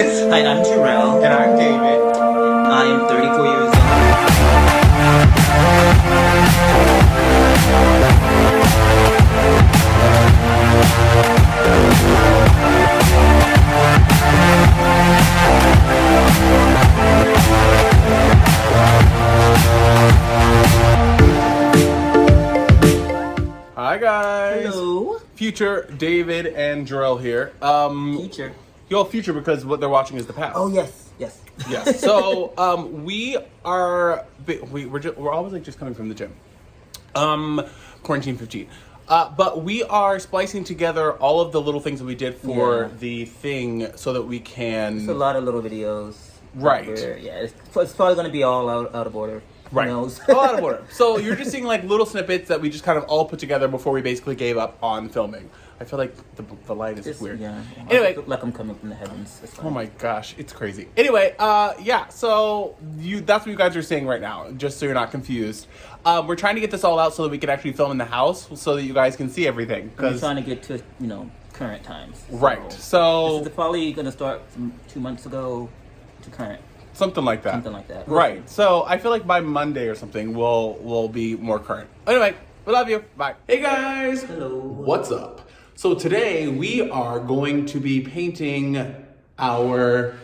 Hi, I'm Jarrell. And I'm David. I am 34 years old. Hi guys. Hello. Future David and Jarrell here. Future. Future because what they're watching is the past. Oh, yes. Yes. Yes. So we're always like just coming from the gym. Quarantine 15. But we are splicing together all of the little things that we did for the thing so that we can. It's a lot of little videos. Right. Yeah, it's probably going to be all out of order. Right. Who knows? A lot of order. So you're just seeing like little snippets that we just kind of all put together before we basically gave up on filming. I feel like the light is weird. Yeah. Anyway. Look like I'm coming from the heavens. Oh my gosh, it's crazy. Anyway, yeah, so that's what you guys are seeing right now, just so you're not confused. We're trying to get this all out so that we can actually film in the house so that you guys can see everything. We're trying to get to, current times. Right, so... This is probably going to start from 2 months ago to current. Something like that. Something like that. Right, so I feel like by Monday or something, we'll be more current. Anyway, we love you. Bye. Hey guys. Hello. What's up? So today we are going to be painting our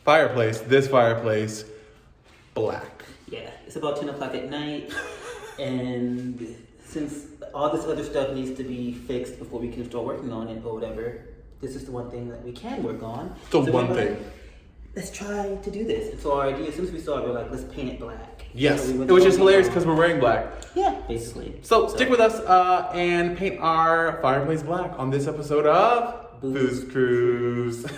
fireplace, this fireplace, black. Yeah, it's about 10 o'clock at night, and since all this other stuff needs to be fixed before we can start working on it or whatever, this is the one thing that we can work on. The one thing. Let's try to do this. And so our idea, as soon as we started, we're like, let's paint it black. Yes, so which is hilarious because we're wearing black. Yeah, basically. So stick with us and paint our fireplace black on this episode of BoosCruize.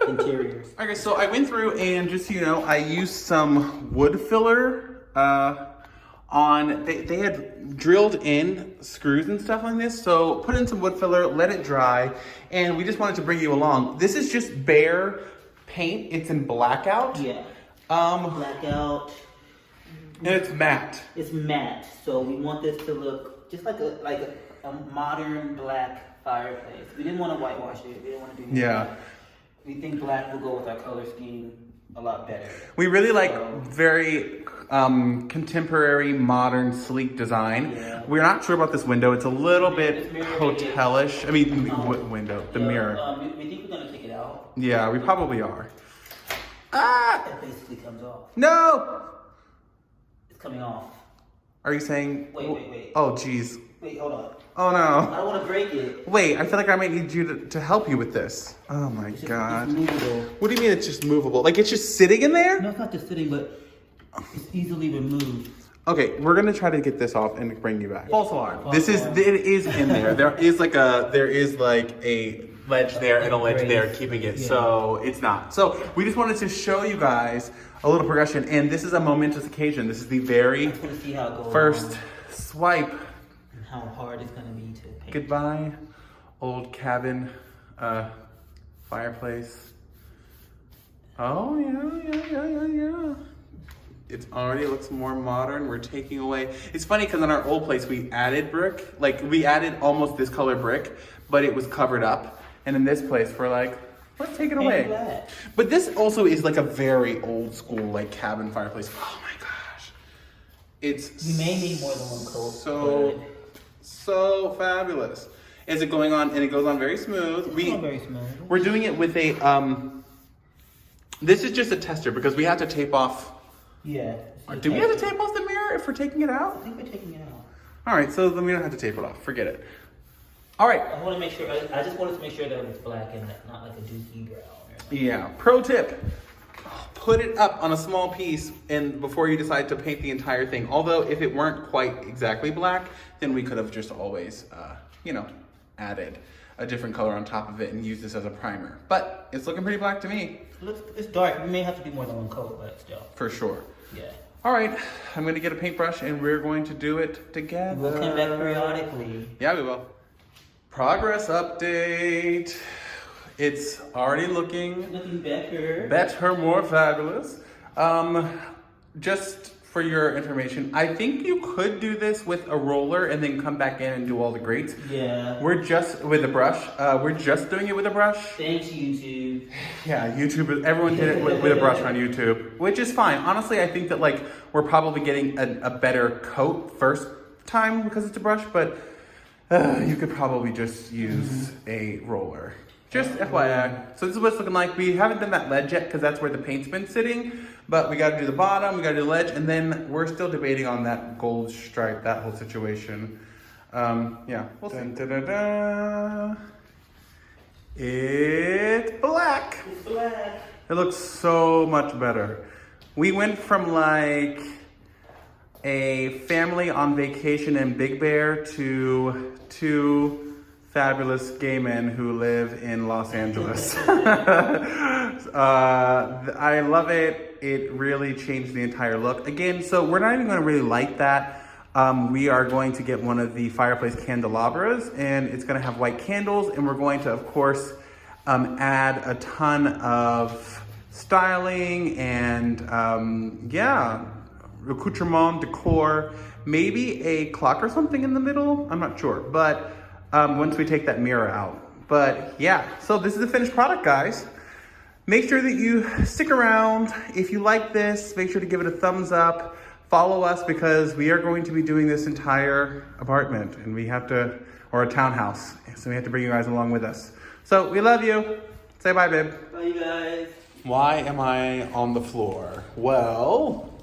Interiors. Okay, so I went through and just so you know, I used some wood filler they had drilled in screws and stuff like this. So put in some wood filler, let it dry, and we just wanted to bring you along. This is just bare paint. It's in blackout. Yeah. Blackout. And it's matte. It's matte, so we want this to look just like a modern black fireplace. We didn't want to whitewash it. We didn't want to do anything. Yeah. We think black will go with our color scheme a lot better. We really like very contemporary, modern, sleek design. Yeah. We're not sure about this window. It's a little bit hotelish. I mean, window, the mirror. We think we're gonna take it out. Yeah, we probably are. It basically comes off. No! It's coming off. Are you saying? Wait. Oh, geez. Wait, hold on. Oh no. I don't want to break it. Wait, I feel like I might need you to help you with this. Oh my god. It's movable. What do you mean it's just movable? Like it's just sitting in there? No, it's not just sitting, but it's easily removed. Okay, we're gonna try to get this off and bring you back. False alarm. False alarm. It is in there. There is like a ledge there and a ledge there keeping it. Yeah. So it's not. So we just wanted to show you guys a little progression, and this is a momentous occasion. This is the very See how it goes first swipe. and how hard it's gonna be to paint. Goodbye, old cabin, fireplace. Oh yeah. It already looks more modern. We're taking away. It's funny because in our old place we added brick, like we added almost this color brick, but it was covered up. And in this place we're like, let's take it away. But this also is like a very old school like cabin fireplace. Oh my gosh, it's We may need more than one coat. So fabulous. Is it going on? And it goes on very smooth. It's going very smooth. We're doing it with a this is just a tester because we have to tape off. Yeah. Do we have to tape off the mirror if we're taking it out? I think we're taking it out. All right, so then we don't have to tape it off. Forget it. All right. I want to make sure. I just wanted to make sure that it was black and not like a dookie brown. Yeah. Pro tip: put it up on a small piece, and before you decide to paint the entire thing. Although if it weren't quite exactly black, then we could have just always, added a different color on top of it and used this as a primer. But it's looking pretty black to me. It's dark. We may have to do more than one coat, but still. For sure. Yeah. All right, I'm gonna get a paintbrush and we're going to do it together. We'll come back periodically. Yeah, we will. Progress update. It's already looking better. Better, more fabulous. Just for your information, I think you could do this with a roller and then come back in and do all the grates. Yeah. We're just with a brush. We're just doing it with a brush. Thanks, YouTube. Yeah, YouTube. Everyone did it with a brush on YouTube, which is fine. Honestly, I think that like we're probably getting a better coat first time because it's a brush, but you could probably just use a roller. Just FYI. So this is what it's looking like. We haven't done that ledge yet because that's where the paint's been sitting. But we got to do the bottom, we got to do the ledge, and then we're still debating on that gold stripe, that whole situation. Yeah, we'll see. Dun, da, da, da. It's black. It's black. It looks so much better. We went from like a family on vacation in Big Bear to two fabulous gay men who live in Los Angeles. I love it. It really changed the entire look. Again, so we're not even going to really light that. We are going to get one of the fireplace candelabras, and it's going to have white candles, and we're going to, of course, add a ton of styling and, yeah, accoutrement, decor, maybe a clock or something in the middle. I'm not sure, but once we take that mirror out. But yeah, so this is the finished product, guys. Make sure that you stick around. If you like this, make sure to give it a thumbs up. Follow us because we are going to be doing this entire apartment, and we have to, or a townhouse. So we have to bring you guys along with us. So we love you. Say bye, babe. Bye, you guys. Why am I on the floor? Well,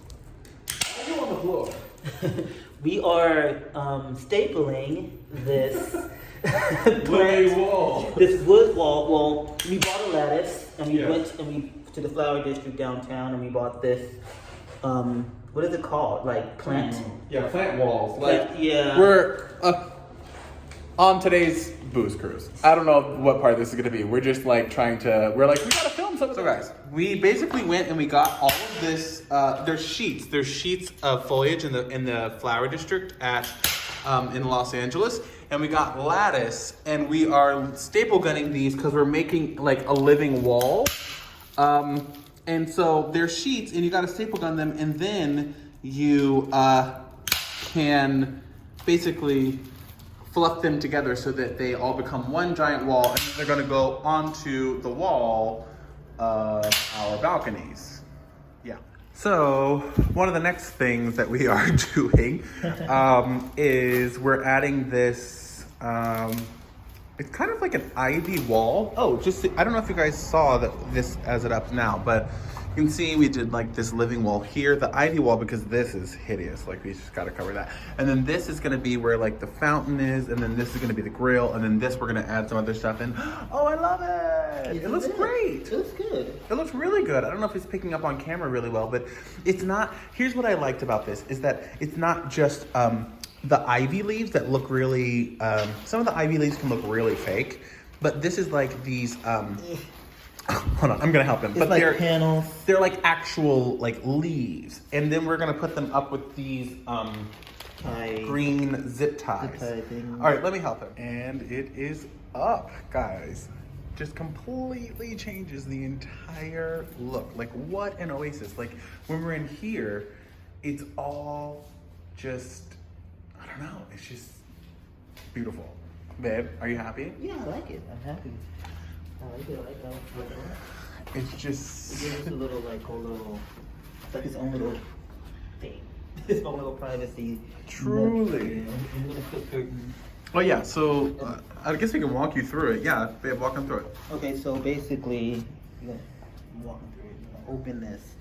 Why are you on the floor? We are stapling this wood wall. This wood wall. Well, we bought a lattice and we Yeah. went and we to the flower district downtown and we bought this. What is it called? Like plant. Yeah, plant walls. Like Yeah. we're on today's booze cruise. I don't know what part this is gonna be. We're just like trying to. We're like we gotta film something. So guys, we basically went and we got all of this. There's sheets. There's sheets of foliage in the flower district at in Los Angeles, and we got lattice, and we are staple gunning these because we're making like a living wall. And so they're sheets, and you got to staple gun them, and then you can basically fluff them together so that they all become one giant wall, and then they're going to go onto the wall of our balconies. Yeah. So one of the next things that we are doing is we're adding this. It's kind of like an ivy wall. Oh, just I don't know if you guys saw this as it up now, but you can see we did like this living wall here, the ivy wall, because this is hideous. Like we just got to cover that. And then this is going to be where like the fountain is, and then this is going to be the grill, and then this we're going to add some other stuff in. Oh, I love it. It looks great. It looks good. It looks really good. I don't know if it's picking up on camera really well, but it's not. Here's what I liked about this is that it's not just the ivy leaves that look really, some of the ivy leaves can look really fake, but this is like these, hold on, I'm gonna help him. It's but like they're panels. They're like actual like leaves, and then we're gonna put them up with these green zip ties. things. All right, let me help him. And it is up, guys. Just completely changes the entire look. Like what an oasis. Like when we're in here, it's all just, I don't know, it's just beautiful. Babe, are you happy? Yeah, I like it. I'm happy. I like it. I like that. It's just... It gives us a little, like, it's like its own little thing. Its own little privacy. Truly. I'm gonna put curtains. Oh yeah, so I guess we can walk you through it. Yeah, babe, walk them through it. Okay, so basically, I'm walking through it. I'm gonna open this,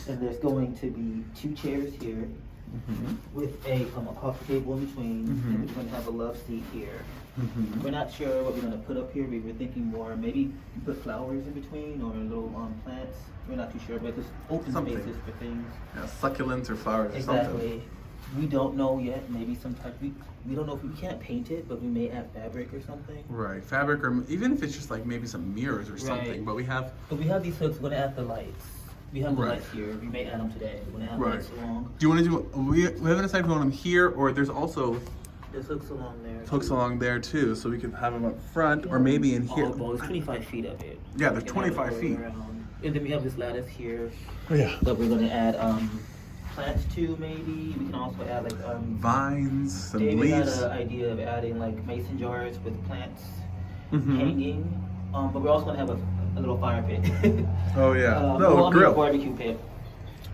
and there's going to be 2 chairs here. Mm-hmm. With a coffee table in between, Mm-hmm. and we're going to have a love seat here. Mm-hmm. We're not sure what we're going to put up here. We were thinking more maybe put flowers in between or little plants. We're not too sure, but there's open Something. spaces for things. Yeah, succulents or flowers or something. Exactly. We don't know yet. Maybe some type. We don't know if we can't paint it, but we may add fabric or something. Right, fabric, or even if it's just like maybe some mirrors or something. Right. But we have these hooks. We're going to add the lights. We have the Right. lights here. We may add them today. We're going to add Right. lights along. Do you want to do? We haven't decided if we want them here or there's also There's hooks along there. hooks along there too, so we can have them up front or maybe in here. Oh, it's 25 feet up here. Yeah, there's We can have it 25 going feet. around. And then we have this lattice here Oh, yeah. that we're going to add plants too, maybe. We can also add like vines, some David had leaves. an idea of adding like mason jars with plants Mm-hmm. hanging. But we're also gonna have a little fire pit. Oh yeah. A Grill. barbecue pit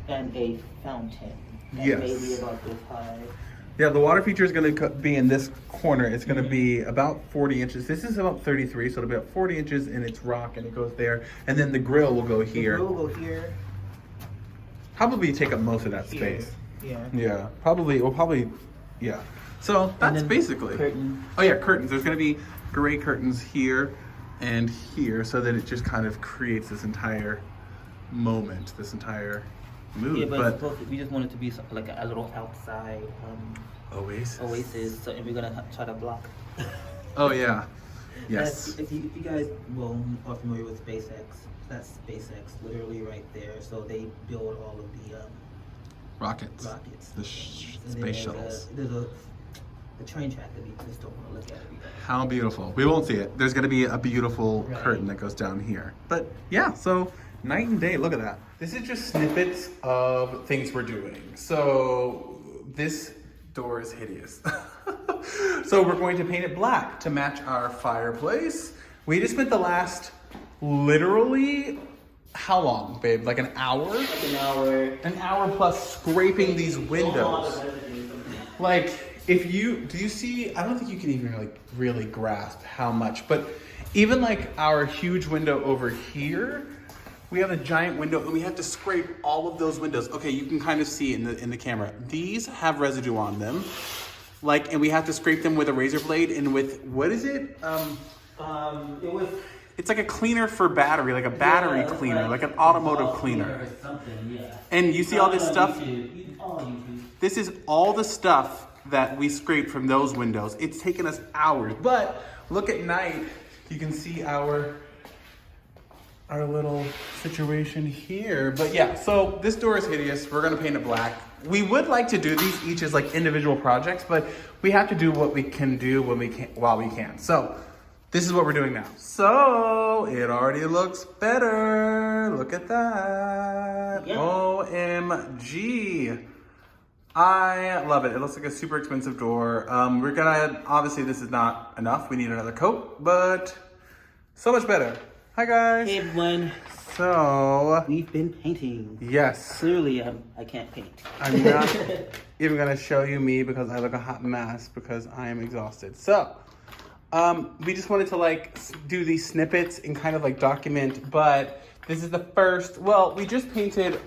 and a fountain. That Yes. may be about this high. Yeah, the water feature is going to be in this corner. It's going to be about 40 inches. This is about 33, so it'll be about 40 inches, and it's rock, and it goes there. And then the grill will go here. The grill will go here. Probably take up most of that Here. space. Yeah. Yeah, probably. Yeah. So And that's then basically. curtain. Oh yeah, curtains. There's going to be gray curtains here and here, so that it just kind of creates this entire moment, this entire mood. Yeah, but we just want it to be like a little outside oasis. So, and we're gonna try to block. Oh yeah. Yes. If you guys are familiar with SpaceX, that's SpaceX, literally right there. So they build all of the Rockets. rockets. The And then space shuttles. There's a train track that we just don't want to look at every day. How beautiful. We won't see it. There's going to be a beautiful Right. curtain that goes down here. But yeah, so night and day, look at that. This is just snippets of things we're doing. So this door is hideous. So we're going to paint it black to match our fireplace. We just spent the last literally, how long, babe? Like an hour? Like an hour. An hour plus scraping these windows. Like, do you see, I don't think you can even like really grasp how much, but even like our huge window over here, we have a giant window and we have to scrape all of those windows. Okay, you can kind of see in the camera. These have residue on them. Like, and we have to scrape them with a razor blade and with, what is it? It's like a cleaner for battery, like a battery cleaner, like an automotive cleaner. Or something, yeah. And you see all this stuff? YouTube. This is all the stuff that we scraped from those windows. It's taken us hours, but look at night. You can see our little situation here. But yeah, so this door is hideous. We're gonna paint it black. We would like to do these each as like individual projects, but we have to do what we can do while we can. So this is what we're doing now. So it already looks better. Look at that. Yeah. OMG. I love it. It looks like a super expensive door. We're gonna, obviously this is not enough. We need another coat, but so much better. Hi guys. Hey everyone. So, We've been painting. yes. Clearly, I can't paint. I'm not even gonna show you me because I look a hot mess because I am exhausted. So, we just wanted to like do these snippets and kind of like document, but this is the first, well, we just painted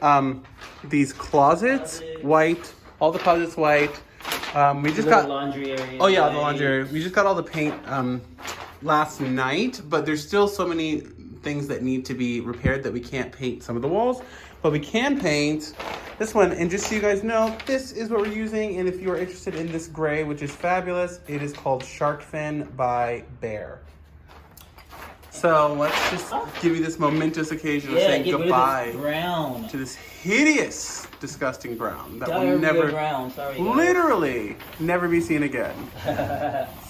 these closets white, all the closets white. We just got laundry area. Oh yeah, the laundry area. We just got all the paint last night, but there's still so many things that need to be repaired that we can't paint some of the walls, but we can paint this one. And just so you guys know, this is what we're using. And if you are interested in this gray, which is fabulous, it is called Shark Fin by Bear. So let's just give you this momentous occasion of saying goodbye brown. to this hideous, disgusting brown that will Diarrhea never, brown. Sorry, guys. literally never be seen again.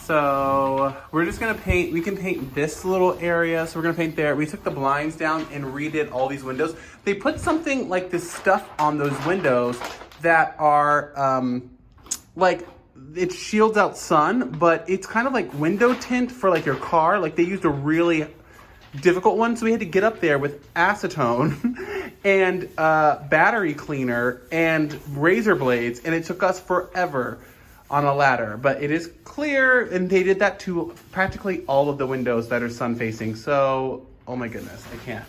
So we're just gonna paint, we can paint this little area. So we're gonna paint there. We took the blinds down and redid all these windows. They put something like this stuff on those windows that are like, it shields out sun, but it's kind of like window tint for like your car. Like they used a really difficult one. So we had to get up there with acetone and battery cleaner and razor blades. And it took us forever on a ladder, but it is clear, and they did that to practically all of the windows that are sun facing. So, oh my goodness, I can't.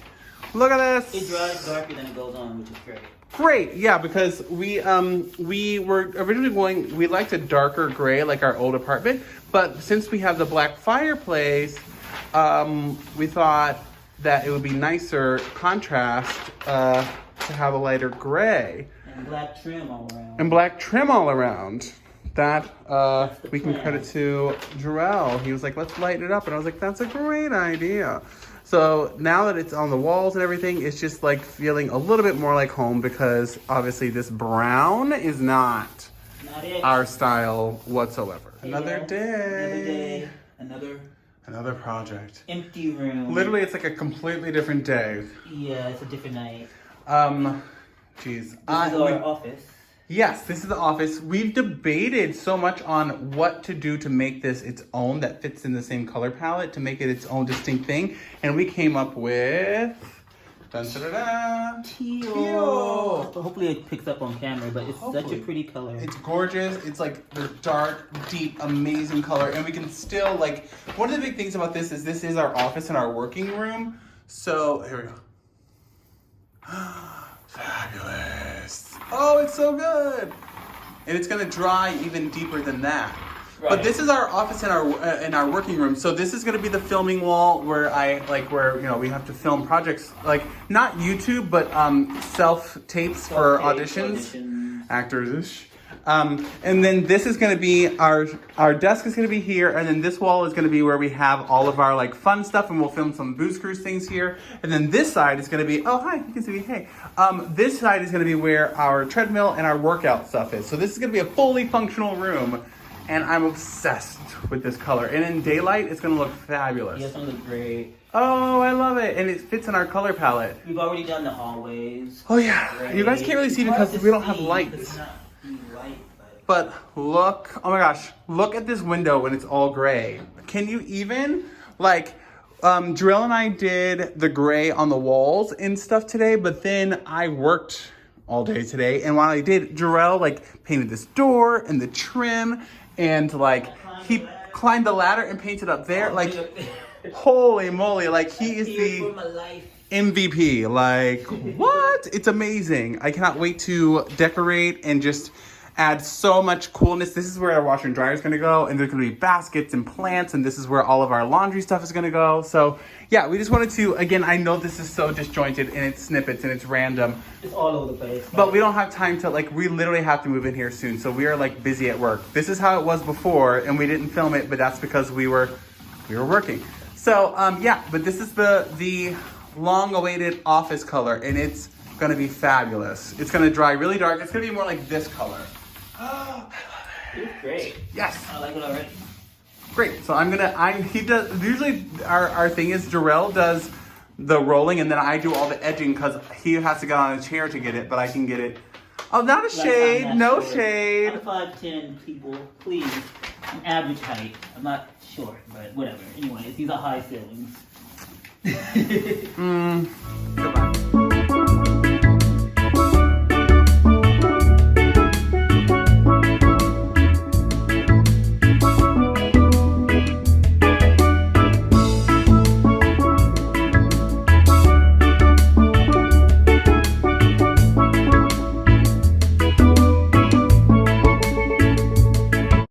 Look at this. It dries darker than it goes on, which is great. Great, yeah, because we were originally we liked a darker gray like our old apartment, but since we have the black fireplace, we thought that it would be nicer contrast to have a lighter gray. And black trim all around. And black trim all around. That we can credit to Jarrell. He was like, let's lighten it up. And I was like, that's a great idea. So now that it's on the walls and everything, it's just like feeling a little bit more like home, because obviously this brown is not our style whatsoever. Another day. Another project. Empty room. Literally, it's like a completely different day. Yeah, it's a different night. Geez. This is our office. Yes, this is the office. We've debated so much on what to do to make this its own that fits in the same color palette, to make it its own distinct thing. And we came up with... Dun, da, da, da, Teal. Hopefully it picks up on camera, but it's such a pretty color. It's gorgeous. It's like the dark, deep, amazing color. And we can still like, one of the big things about this is our office and our working room. So here we go. Fabulous. Oh, it's so good. And it's gonna dry even deeper than that. Right. But this is our office and our working room. So this is gonna be the filming wall where we have to film projects, like not YouTube, but self tapes for auditions, actors-ish. And then this is gonna be our desk is gonna be here, and then this wall is gonna be where we have all of our like fun stuff, and we'll film some BoosCruize things here. And then this side is gonna be, oh hi, you can see me, hey. This side is gonna be where our treadmill and our workout stuff is. So this is gonna be a fully functional room. And I'm obsessed with this color. And in daylight, it's gonna look fabulous. Yeah, it's gonna look great. Oh, I love it. And it fits in our color palette. We've already done the hallways. Oh yeah. Gray. You guys can't really see because we don't have lights. But look, oh my gosh, look at this window when it's all gray. Can you even, like, Jarell and I did the gray on the walls and stuff today, but then I worked all day today. And while I did, Jarell like painted this door and the trim, and like he climbed the ladder and painted up there. Like, holy moly, like he is the MVP. Like, what? It's amazing. I cannot wait to decorate and just add so much coolness. This is where our washer and dryer is going to go, and there's going to be baskets and plants, and this is where all of our laundry stuff is going to go. So yeah, we just wanted to, again, I know this is so disjointed and it's snippets and it's random. It's all over the place. But we don't have time to, like, we literally have to move in here soon. So we are like busy at work. This is how it was before, and we didn't film it, but that's because we were working. So yeah, but this is the long-awaited office color, and it's going to be fabulous. It's going to dry really dark. It's going to be more like this color. Oh, I love it. It's great. Yes. I like it already. Great. So he does, usually our thing is Jarell does the rolling, and then I do all the edging because he has to get on a chair to get it, but I can get it. Oh, not a shade. No shade. I'm 5'10", people. Please. I'm average height. I'm not short, but whatever. Anyways, these are high ceilings. Goodbye.